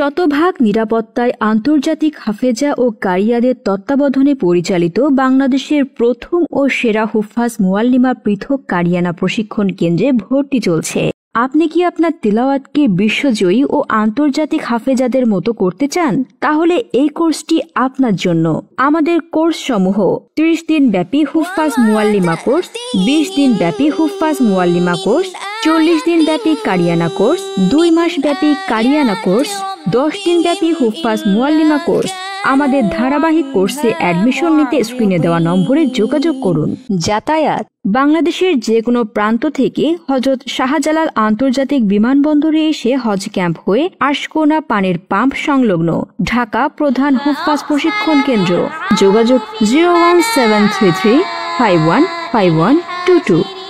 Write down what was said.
শতভাগ নিরাপত্তায় আন্তর্জাতিক হাফেজা ও কারিয়াদের তত্ত্বাবধানে পরিচালিত বাংলাদেশের প্রথম ও সেরা হুফাজ মুআল্লিমা পৃথক কারিয়ানা প্রশিক্ষণ কেন্দ্রে ভর্তি চলছে। আপনি কি আপনার তিলাওয়াতকে বিশ্বজয়ী ও আন্তর্জাতিক হাফেজাদের মতো করতে চান? তাহলে এই কোর্সটি আপনার জন্য। আমাদের কোর্স সমূহ 30 দিন ব্যাপী হুফাজ মুআল্লিমা কোর্স, 20 দিন ব্যাপী হুফাজ মুআল্লিমা কোর্স, 40 দিন ব্যাপী কারিয়ানা কোর্স, 2 মাস ব্যাপী কারিয়ানা কোর্স, 10 দিন ব্যাপী হুফাজ মুআল্লিমা কোর্স। আমাদের ধারাবাহিক কোর্সে অ্যাডমিশন নিতে স্ক্রিনে দেওয়া নম্বরে যোগাযোগ করুন। যাতায়াত: বাংলাদেশের যে কোনো প্রান্ত থেকে হযরত শাহজালাল আন্তর্জাতিক বিমানবন্দরে এসে হজ ক্যাম্প হয়ে আশকোনা পানির পাম্প সংলগ্ন ঢাকা প্রধান হুফাজ প্রশিক্ষণ কেন্দ্র। যোগাযোগ 01733 515122।